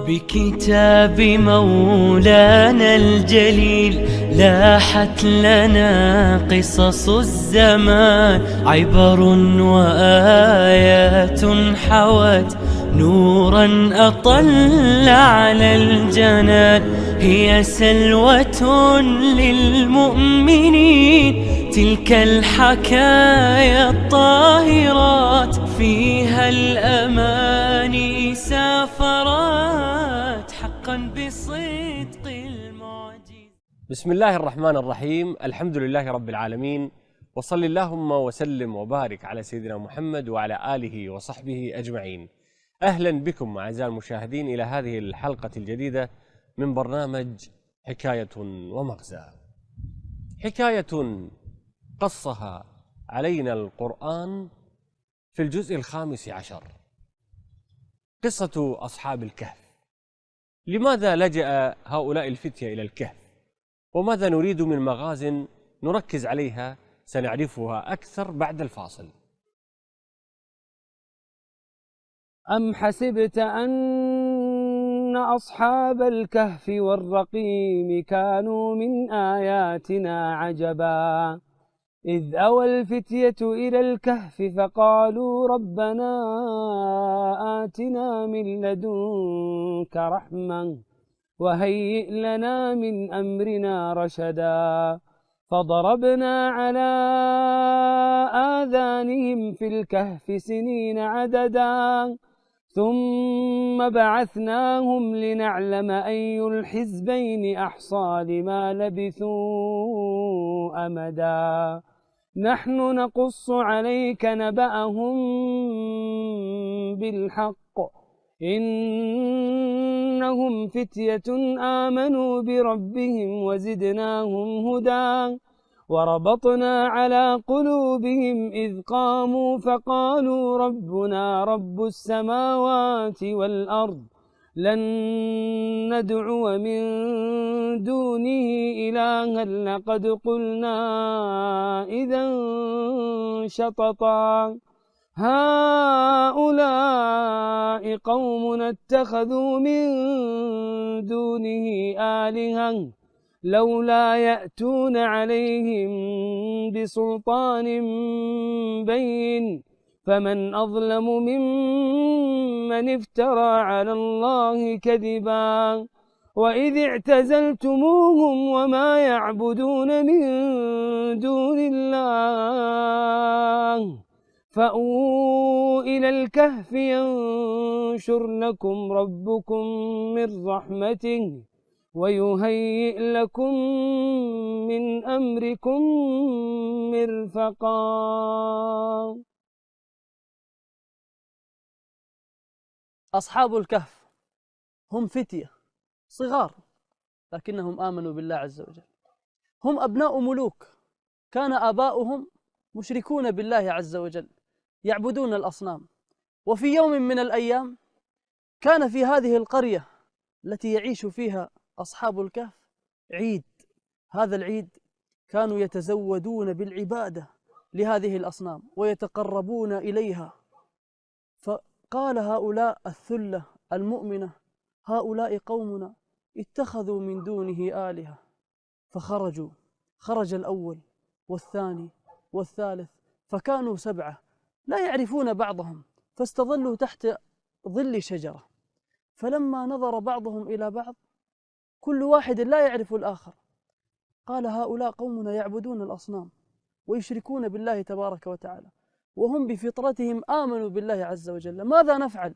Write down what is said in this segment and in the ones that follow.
بكتاب مولانا الجليل لاحت لنا قصص الزمان، عبر وآيات حوت نورا أطل على الجنان. هي سلوة للمؤمنين تلك الحكايا الطاهرات، فيها الأماني سافرات حقا بصدق المعجز. بسم الله الرحمن الرحيم، الحمد لله رب العالمين، وصل اللهم وسلم وبارك على سيدنا محمد وعلى آله وصحبه أجمعين. أهلا بكم أعزائي المشاهدين إلى هذه الحلقة الجديدة من برنامج حكاية ومغزى. حكاية قصها علينا القرآن في الجزء 15، قصة أصحاب الكهف. لماذا لجأ هؤلاء الفتية إلى الكهف؟ وماذا نريد من مغاز نركز عليها سنعرفها أكثر بعد الفاصل. أم حسبت أن أصحاب الكهف والرقيم كانوا من آياتنا عجبا، إذ أوى الفتية إلى الكهف فقالوا ربنا آتنا من لدنك رحمة وهيئ لنا من أمرنا رشدا. فضربنا على آذانهم في الكهف سنين عددا، ثم بعثناهم لنعلم أي الحزبين أحصى لما لبثوا أمدا. نحن نقص عليك نبأهم بالحق، إنهم فتية آمنوا بربهم وزدناهم هدى. وربطنا على قلوبهم إذ قاموا فقالوا ربنا رب السماوات والأرض لن ندعو من دونه إلها لقد قلنا إذا شططا. هؤلاء قوم اتخذوا من دونه آلهة لولا يأتون عليهم بسلطان بين، فمن أظلم ممن افترى على الله كذبا. وإذ اعتزلتموهم وما يعبدون من دون الله فأووا إلى الكهف ينشر لكم ربكم من رحمته ويهيئ لكم من أمركم مرفقا. أصحاب الكهف هم فتية صغار لكنهم آمنوا بالله عز وجل. هم أبناء ملوك، كان آباؤهم مشركون بالله عز وجل يعبدون الأصنام. وفي يوم من الأيام كان في هذه القرية التي يعيش فيها أصحاب الكهف عيد. هذا العيد كانوا يتزودون بالعبادة لهذه الأصنام ويتقربون إليها. فقال هؤلاء الثلة المؤمنة هؤلاء قومنا اتخذوا من دونه آلهة. فخرجوا، خرج الأول والثاني والثالث، فكانوا 7 لا يعرفون بعضهم، فاستظلوا تحت ظل شجرة. فلما نظر بعضهم إلى بعض كل واحد لا يعرف الآخر، قال هؤلاء قومنا يعبدون الأصنام ويشركون بالله تبارك وتعالى وهم بفطرتهم آمنوا بالله عز وجل، ماذا نفعل؟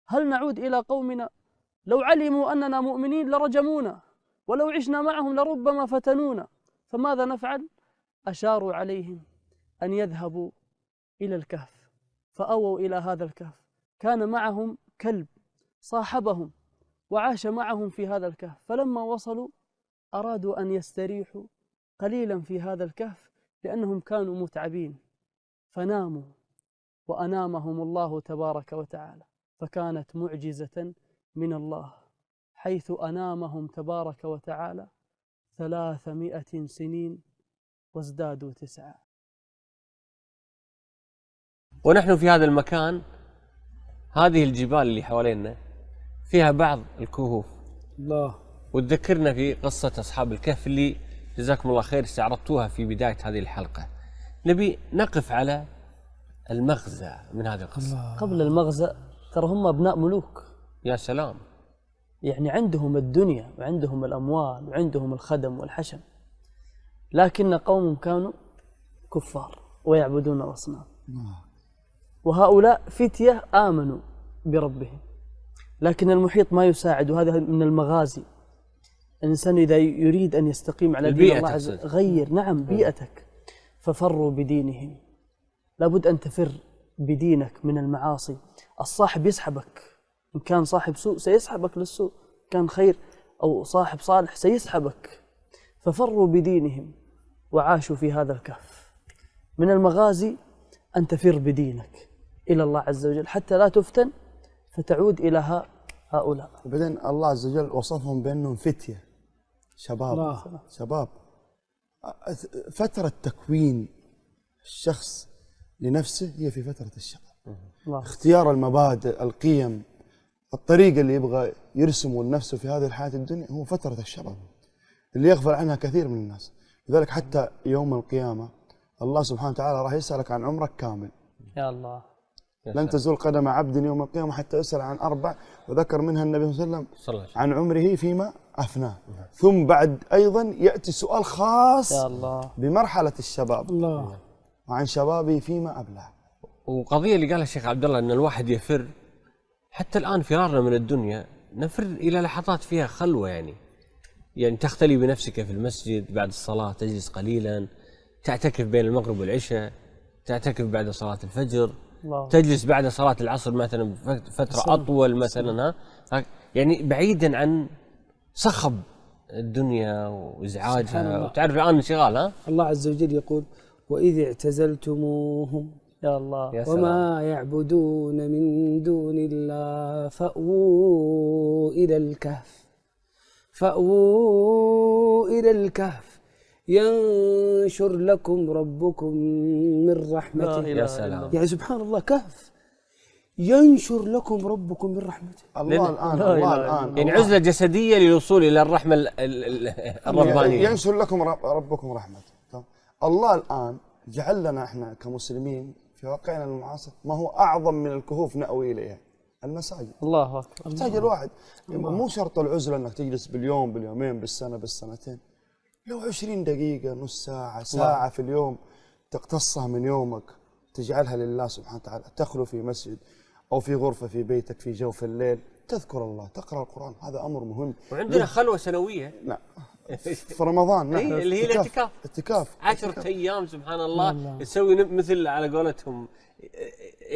هل نعود إلى قومنا؟ لو علموا أننا مؤمنين لرجمونا، ولو عشنا معهم لربما فتنونا، فماذا نفعل؟ أشاروا عليهم أن يذهبوا إلى الكهف. فأووا إلى هذا الكهف، كان معهم كلب صاحبهم وعاش معهم في هذا الكهف. فلما وصلوا أرادوا أن يستريحوا قليلا في هذا الكهف لأنهم كانوا متعبين، فناموا وأنامهم الله تبارك وتعالى. فكانت معجزة من الله حيث أنامهم تبارك وتعالى 300 سنين وازدادوا 9. ونحن في هذا المكان، هذه الجبال اللي حوالينا فيها بعض الكهوف، الله. وتذكرنا في قصة أصحاب الكهف اللي جزاكم الله خير استعرضتوها في بداية هذه الحلقة. نبي نقف على المغزى من هذه القصة. قبل المغزى ترى هم أبناء ملوك، يا سلام. يعني عندهم الدنيا وعندهم الأموال وعندهم الخدم والحشم، لكن قوم كانوا كفار ويعبدون الأصنام. وهؤلاء فتية آمنوا بربهم، لكن المحيط ما يساعد. وهذا من المغازي. الإنسان إذا يريد أن يستقيم على دين الله عز وجل غير بيئتك. ففروا بدينهم، لابد أن تفر بدينك من المعاصي. الصاحب يسحبك، إن كان صاحب سوء سيسحبك للسوء، كان خير أو صاحب صالح سيسحبك. ففروا بدينهم وعاشوا في هذا الكهف. من المغازي أن تفر بدينك إلى الله عز وجل حتى لا تفتن فتعود إلى هؤلاء. وبعدين الله عز وجل وصفهم بأنهم فتية، شباب. الله. شباب. فترة تكوين الشخص لنفسه هي في فترة الشباب. الله. اختيار المبادئ، القيم، الطريقة اللي يبغى يرسمه لنفسه في هذه الحياة الدنيا هو فترة الشباب اللي يغفل عنها كثير من الناس. لذلك حتى يوم القيامة الله سبحانه وتعالى راح يسألك عن عمرك كامل. يا الله. لن تزول قدم عبد يوم القيامة حتى يسأل عن 4، وذكر منها النبي صلى الله عليه وسلم عن عمره فيما أفناه. ثم بعد أيضا يأتي سؤال خاص يا الله بمرحلة الشباب، الله. وعن شبابه فيما أبلاه. وقضية اللي قالها الشيخ عبد الله أن الواحد يفر، حتى الآن فرارنا من الدنيا نفر إلى لحظات فيها خلوة، يعني تختلي بنفسك في المسجد بعد الصلاة، تجلس قليلا، تعتكف بين المغرب والعشاء، تعتكف بعد صلاة الفجر، الله. تجلس بعد صلاة العصر مثلا فترة أطول مثلا، يعني بعيدا عن صخب الدنيا وإزعاجها. وتعرف الآن انشغال. الله عز وجل يقول: وإذ اعتزلتموهم يا الله وما يعبدون من دون الله فأووا إلى الكهف ينشر لكم ربكم من رحمته. يا سلام. يعني سبحان الله، كهف ينشر لكم ربكم من رحمته. الله الآن يعني عزلة جسدية للوصول إلى الرحمة الربانية. ينشر لكم ربكم رحمته. الله الآن جعل لنا احنا كمسلمين في واقعنا المعاصر ما هو أعظم من الكهوف نأوي إليها: المساجد. الله أكبر. يحتاج الواحد مو شرط العزلة انك تجلس باليوم، باليومين، بالسنة، بالسنتين. لو 20 دقيقة، نص ساعة، ساعة في اليوم تقتصها من يومك تجعلها لله سبحانه وتعالى، تخلو في مسجد أو في غرفة في بيتك في جوف الليل، تذكر الله، تقرأ القرآن، هذا أمر مهم. وعندنا خلوة سنوية. نعم. في رمضان. نعم. اللي هي الاعتكاف. اعتكاف 10 أيام سبحان الله. يسوي مثل على قولتهم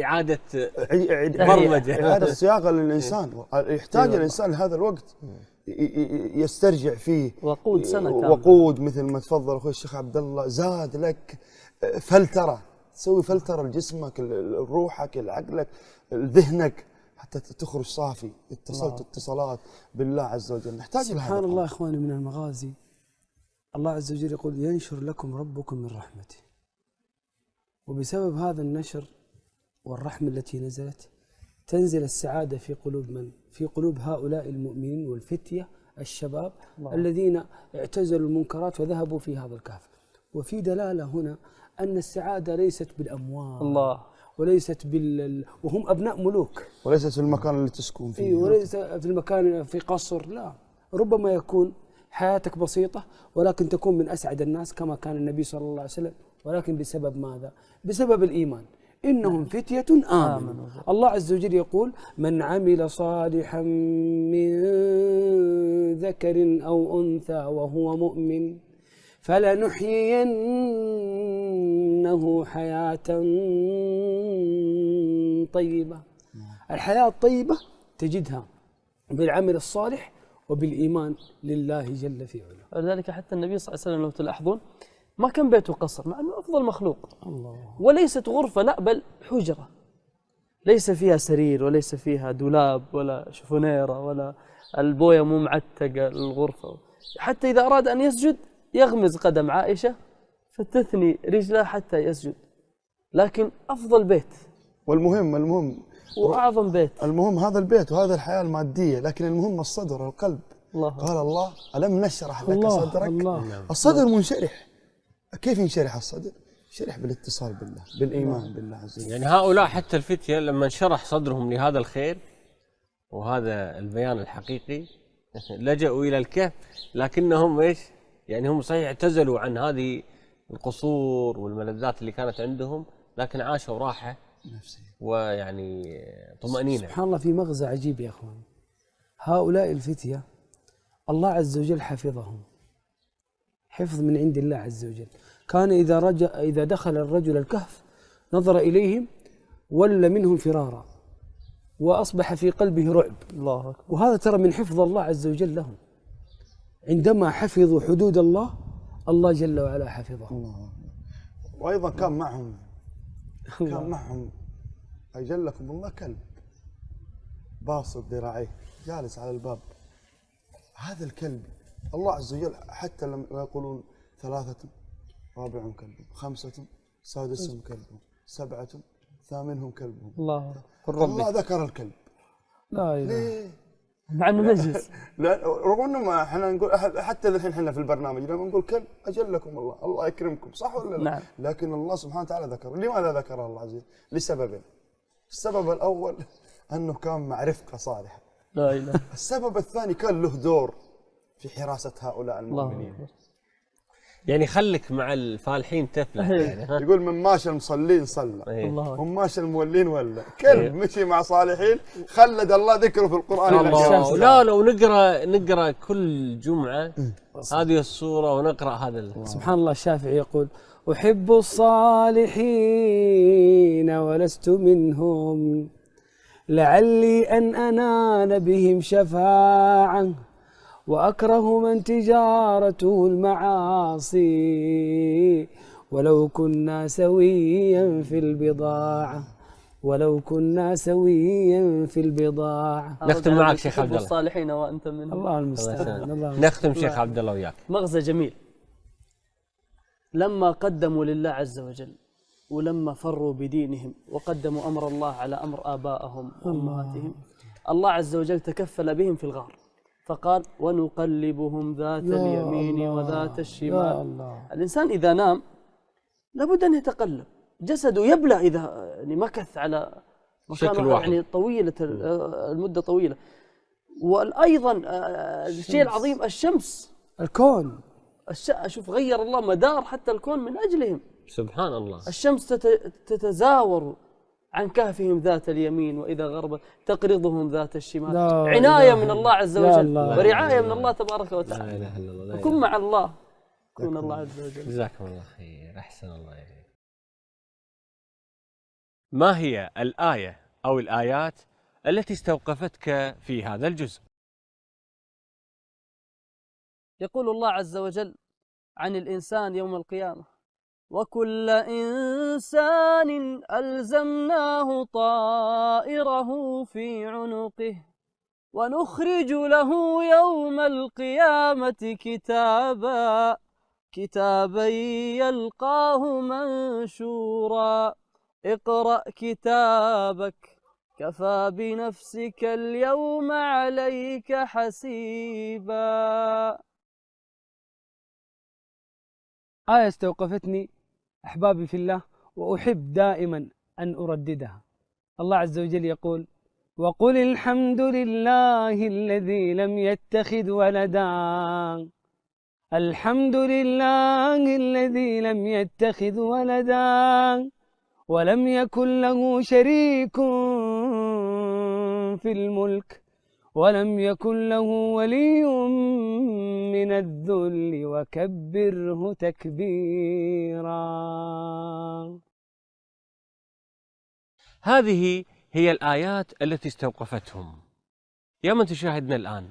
إعادة برمجة، إعادة صياغة للإنسان. يحتاج الإنسان لهذا الوقت يسترجع فيه وقود سنة كاملة. وقود مثل ما تفضل أخوي الشيخ عبد الله، زاد لك فلترة، تسوي فلترة لجسمك، لروحك، لعقلك، لذهنك، حتى تخرج صافي. اتصالات بالله عز وجل نحتاج لهذا. سبحان الله إخواني، من المغازي الله عز وجل يقول: ينشر لكم ربكم من رحمته. وبسبب هذا النشر والرحمة التي نزلت تنزل السعادة في قلوب من؟ في قلوب هؤلاء المؤمنين والفتية الشباب الذين اعتزلوا المنكرات وذهبوا في هذا الكهف. وفي دلالة هنا أن السعادة ليست بالأموال، الله، وليست وهم أبناء ملوك، وليست في المكان اللي تسكن فيه، وليس في المكان في قصر، لا، ربما يكون حياتك بسيطة ولكن تكون من أسعد الناس كما كان النبي صلى الله عليه وسلم. ولكن بسبب ماذا؟ بسبب الإيمان. إنهم فتية آمنوا. الله عز وجل يقول: من عمل صالحا من ذكر أو أنثى وهو مؤمن فلنحيينه حياة طيبة. الحياة الطيبة تجدها بالعمل الصالح وبالإيمان لله جل في علاه. ولذلك حتى النبي صلى الله عليه وسلم لو تلاحظون ما كان بيته قصر، مع أنه أفضل مخلوق. الله. وليست غرفة، لا، بل حجرة ليس فيها سرير وليس فيها دولاب ولا شفونيرة ولا البوية مو معتقة الغرفة. حتى إذا أراد أن يسجد يغمز قدم عائشة فتثني رجله حتى يسجد. لكن أفضل بيت. والمهم وأعظم بيت. المهم هذا البيت وهذا الحياة المادية، لكن المهم الصدر، القلب. الله قال الله ألم نشرح لك الله صدرك. الله. الصدر منشرح. كيف ينشرح الصدر؟ ينشرح بالاتصال بالله، بالإيمان بالله عز وجل. يعني هؤلاء حتى الفتية لما انشرح صدرهم لهذا الخير وهذا البيان الحقيقي لجأوا إلى الكهف، لكنهم إيش؟ يعني هم صحيح اعتزلوا عن هذه القصور والملذات اللي كانت عندهم، لكن عاشوا راحة ويعني طمأنينة. سبحان الله، في مغزى عجيب يا أخوان. هؤلاء الفتية الله عز وجل حفظهم حفظ من عند الله عز وجل. كان إذا دخل الرجل الكهف نظر إليهم ولى منهم فرارا وأصبح في قلبه رعب. الله أكبر. وهذا ترى من حفظ الله عز وجل لهم. عندما حفظوا حدود الله، الله جل وعلا حفظهم. وأيضا كان معهم أجلكم الله كلب باسط ذراعيه جالس على الباب. هذا الكلب الله عز وجل حتى لما يقولون 3 رابعهم كلبهم، 5 سادسهم كلبهم، 7 ثامنهم كلبهم. الله الله ذكر الكلب. لا إله. ليه؟ مع انه نجس. لا رغم انه ما احنا نقول حتى الحين احنا في البرنامج لما نقول كلب اجلكم الله، الله يكرمكم، صح ولا لا؟ نعم. لكن الله سبحانه وتعالى ذكر. لماذا ذكر الله عز وجل؟ لسببين. السبب الاول انه كان مع رفقه صالحه. لا اله. السبب الثاني كان له دور في حراسه هؤلاء المؤمنين. يعني خلك مع الفالحين تفلح يعني. ها؟ يقول من ماشى المصلين صلى، إيه. الله من ماشى المولين ولا. كلب مشي مع صالحين خلد الله ذكره في القرآن. الله. لا لو نقرا كل جمعة هذه الصورة ونقرأ هذا سبحان الله. الشافعي يقول أحب الصالحين ولست منهم، لعلي أن أنال بهم شفاعة، وأكره من تجارته المعاصي، ولو كنا سويا في البضاعة، ولو كنا سويا في البضاعة. نختم معك شيخ عبد الله. الصالحين وأنت منهم. الله المستعان. نختم شيخ عبد الله وياك. مغزى جميل. لما قدموا لله عز وجل ولما فروا بدينهم وقدموا أمر الله على أمر آبائهم وأمهاتهم، الله عز وجل تكفل بهم في الغار فقال ونقلبهم ذات اليمين وذات الشمال. الإنسان إذا نام لابد أن يتقلب، جسده يبلى إذا يعني مكث على مكان يعني طويلة المدة طويلة. وأيضا الشيء العظيم الشمس، الكون. أشوف غير الله مدار حتى الكون من أجلهم. سبحان الله. الشمس تتزاور عن كهفهم ذات اليمين وإذا غربت تقرضهم ذات الشمال. عناية من الله عز وجل ورعاية من الله تبارك وتعالى. لا إله إلا الله. وكن مع الله كن الله عز وجل. جزاكم الله خير. أحسن الله إليك. ما هي الآية أو الآيات التي استوقفتك في هذا الجزء؟ يقول الله عز وجل عن الإنسان يوم القيامة وكل إنسان ألزمناه طائره في عنقه ونخرج له يوم القيامة كتابا يلقاه منشورا اقرأ كتابك كفى بنفسك اليوم عليك حسيبا. آية استوقفتني أحبابي في الله وأحب دائما أن أرددها. الله عز وجل يقول وقل الحمد لله الذي لم يتخذ ولدا، الحمد لله الذي لم يتخذ ولدا ولم يكن له شريك في الملك ولم يكن له ولي من الذل وكبره تكبيرا. هذه هي الآيات التي استوقفتهم. يا من تشاهدنا الآن،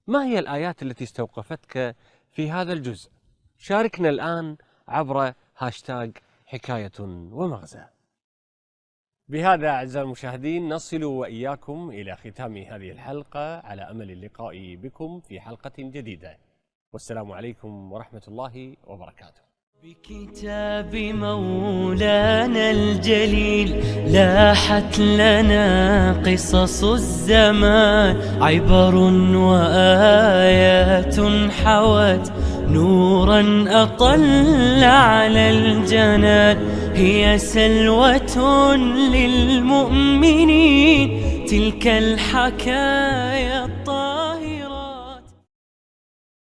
ما هي الآيات التي استوقفتك في هذا الجزء؟ شاركنا الآن عبر هاشتاج حكاية ومغزى. بهذا أعزائي المشاهدين نصل وإياكم إلى ختام هذه الحلقة، على أمل اللقاء بكم في حلقة جديدة، والسلام عليكم ورحمة الله وبركاته. بكتاب مولانا الجليل لاحت لنا قصص الزمان، عبر وآيات حوت نورا أطل على الجنان. هي سلوة للمؤمنين تلك الحكايا